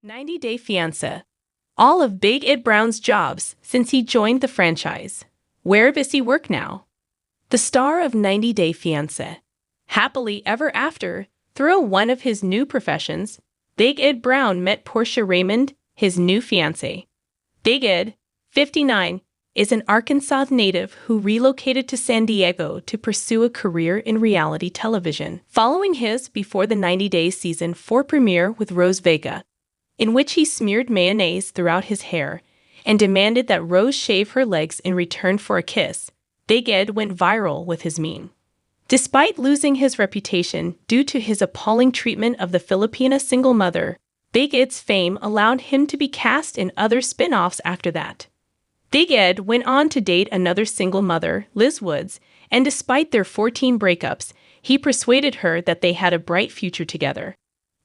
90 Day Fiancé. All of Big Ed Brown's jobs since he joined the franchise. Where does he work now? The star of 90 Day Fiancé. Happily ever after, through one of his new professions, Big Ed Brown met Portia Raymond, his new fiancée. Big Ed, 59, is an Arkansas native who relocated to San Diego to pursue a career in reality television. Following his Before the 90 Days Season 4 premiere with Rose Vega, in which he smeared mayonnaise throughout his hair and demanded that Rose shave her legs in return for a kiss, Big Ed went viral with his meme. Despite losing his reputation due to his appalling treatment of the Filipina single mother, Big Ed's fame allowed him to be cast in other spin-offs after that. Big Ed went on to date another single mother, Liz Woods, and despite their 14 breakups, he persuaded her that they had a bright future together.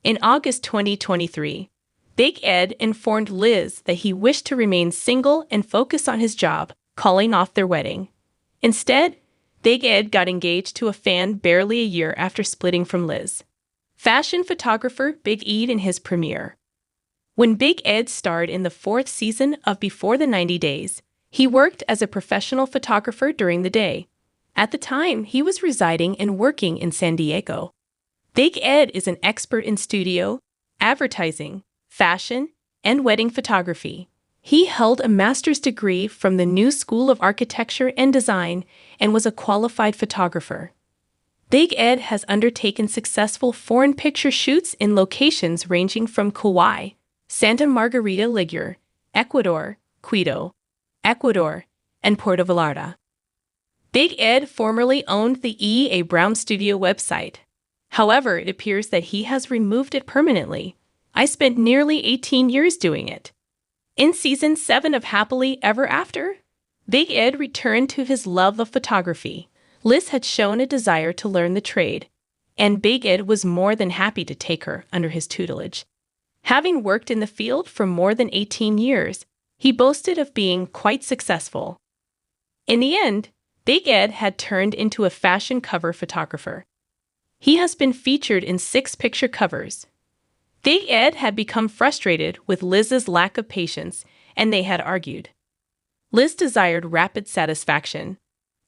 In August 2023, Big Ed informed Liz that he wished to remain single and focus on his job, calling off their wedding. Instead, Big Ed got engaged to a fan barely a year after splitting from Liz. Fashion photographer Big Ed in his premiere. When Big Ed starred in the 4th season of Before the 90 Days, he worked as a professional photographer during the day. At the time, he was residing and working in San Diego. Big Ed is an expert in studio, advertising, fashion, and wedding photography. He held a master's degree from the New School of Architecture and Design and was a qualified photographer. Big Ed has undertaken successful foreign picture shoots in locations ranging from Kauai, Santa Margarita Ligure, Ecuador, Quito, Ecuador, and Puerto Vallarta. Big Ed formerly owned the E.A. Brown Studio website. However, it appears that he has removed it permanently. I spent nearly 18 years doing it. In Season 7 of Happily Ever After, Big Ed returned to his love of photography. Liz had shown a desire to learn the trade, and Big Ed was more than happy to take her under his tutelage. Having worked in the field for more than 18 years, he boasted of being quite successful. In the end, Big Ed had turned into a fashion cover photographer. He has been featured in 6 picture covers. Big Ed had become frustrated with Liz's lack of patience, and they had argued. Liz desired rapid satisfaction,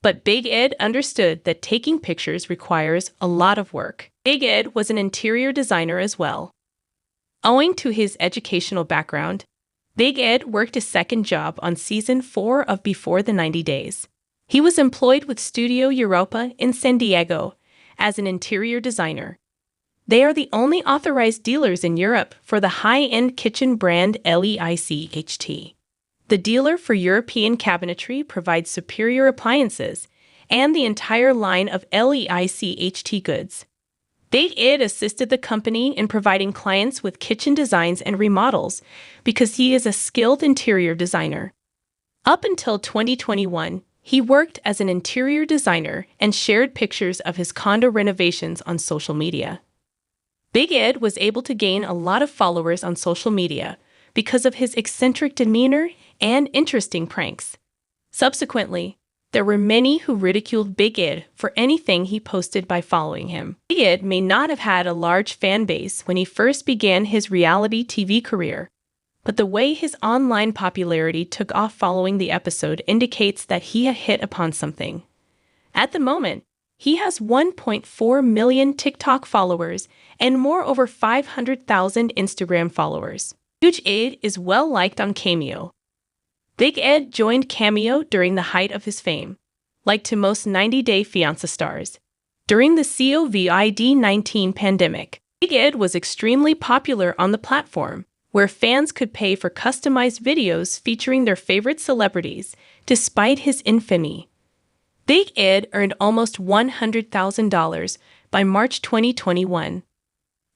but Big Ed understood that taking pictures requires a lot of work. Big Ed was an interior designer as well. Owing to his educational background, Big Ed worked a second job on Season 4 of Before the 90 Days. He was employed with Studio Europa in San Diego as an interior designer. They are the only authorized dealers in Europe for the high-end kitchen brand LEICHT. The dealer for European cabinetry provides superior appliances and the entire line of LEICHT goods. Big Ed assisted the company in providing clients with kitchen designs and remodels because he is a skilled interior designer. Up until 2021, he worked as an interior designer and shared pictures of his condo renovations on social media. Big Ed was able to gain a lot of followers on social media because of his eccentric demeanor and interesting pranks. Subsequently, there were many who ridiculed Big Ed for anything he posted by following him. Big Ed may not have had a large fan base when he first began his reality TV career, but the way his online popularity took off following the episode indicates that he had hit upon something. At the moment, he has 1.4 million TikTok followers and over 500,000 Instagram followers. Huge Ed is well liked on Cameo. Big Ed joined Cameo during the height of his fame, like to most 90 Day Fiancé stars. During the COVID-19 pandemic, Big Ed was extremely popular on the platform, where fans could pay for customized videos featuring their favorite celebrities, despite his infamy. Big Ed earned almost $100,000 by March 2021.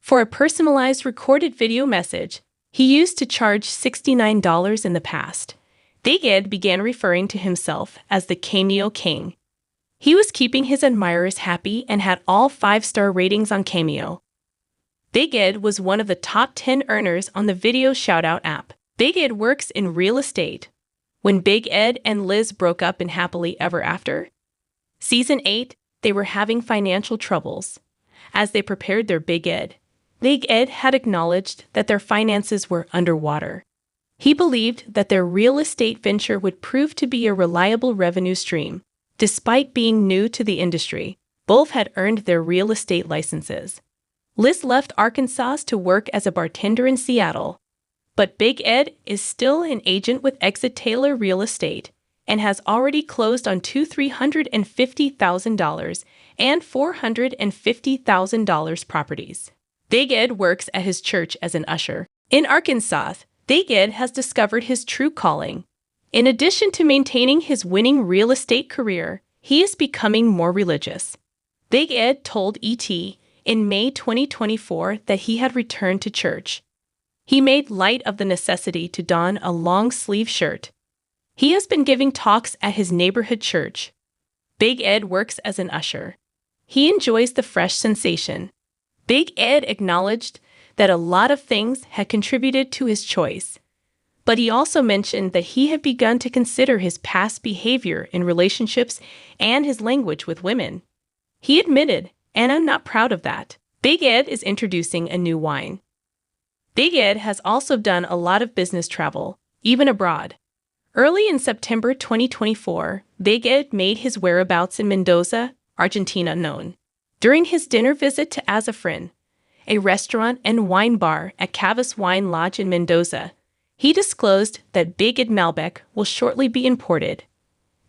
For a personalized recorded video message, he used to charge $69 in the past. Big Ed began referring to himself as the Cameo King. He was keeping his admirers happy and had all 5-star ratings on Cameo. Big Ed was one of the top 10 earners on the video shoutout app. Big Ed works in real estate. When Big Ed and Liz broke up in Happily Ever After, Season 8, they were having financial troubles. As they prepared their Big Ed, Big Ed had acknowledged that their finances were underwater. He believed that their real estate venture would prove to be a reliable revenue stream. Despite being new to the industry, both had earned their real estate licenses. Liz left Arkansas to work as a bartender in Seattle, but Big Ed is still an agent with Exit Taylor Real Estate and has already closed on two $350,000 and $450,000 properties. Big Ed works at his church as an usher. In Arkansas, Big Ed has discovered his true calling. In addition to maintaining his winning real estate career, he is becoming more religious. Big Ed told ET in May 2024 that he had returned to church. He made light of the necessity to don a long-sleeve shirt. He has been giving talks at his neighborhood church. Big Ed works as an usher. He enjoys the fresh sensation. Big Ed acknowledged that a lot of things had contributed to his choice, but he also mentioned that he had begun to consider his past behavior in relationships and his language with women. He admitted, "And I'm not proud of that." Big Ed is introducing a new wine. Big Ed has also done a lot of business travel, even abroad. Early in September 2024, Big Ed made his whereabouts in Mendoza, Argentina known. During his dinner visit to Azafrin, a restaurant and wine bar at Cavas Wine Lodge in Mendoza, he disclosed that Big Ed Malbec will shortly be imported.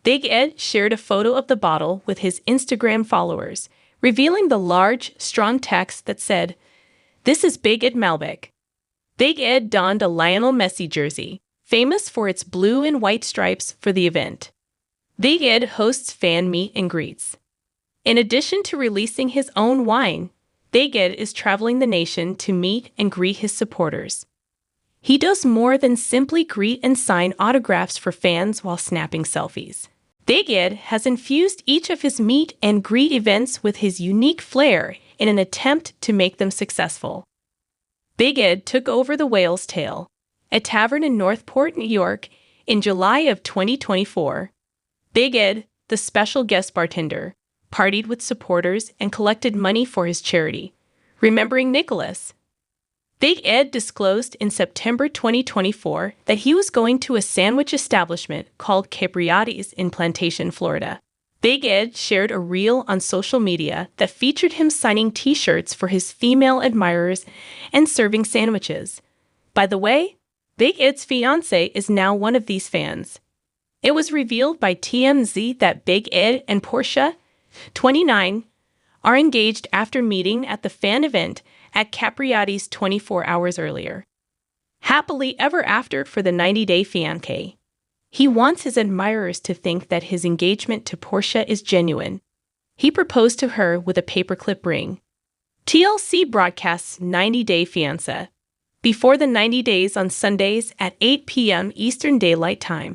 Big Ed shared a photo of the bottle with his Instagram followers, revealing the large, strong text that said, "This is Big Ed Malbec." Big Ed donned a Lionel Messi jersey, famous for its blue and white stripes, for the event. Big Ed hosts fan meet and greets. In addition to releasing his own wine, Big Ed is traveling the nation to meet and greet his supporters. He does more than simply greet and sign autographs for fans while snapping selfies. Big Ed has infused each of his meet and greet events with his unique flair in an attempt to make them successful. Big Ed took over the Whale's Tail, a tavern in Northport, New York, in July of 2024. Big Ed, the special guest bartender, partied with supporters and collected money for his charity, Remembering Nicholas. Big Ed disclosed in September 2024 that he was going to a sandwich establishment called Capriati's in Plantation, Florida. Big Ed shared a reel on social media that featured him signing t-shirts for his female admirers and serving sandwiches. By the way, Big Ed's fiancé is now one of these fans. It was revealed by TMZ that Big Ed and Portia, 29, are engaged after meeting at the fan event at Capriati's 24 hours earlier. Happily ever after for the 90-day fiancé. He wants his admirers to think that his engagement to Portia is genuine. He proposed to her with a paperclip ring. TLC broadcasts 90-day fiancé before the 90 days on Sundays at 8 p.m. Eastern Daylight Time.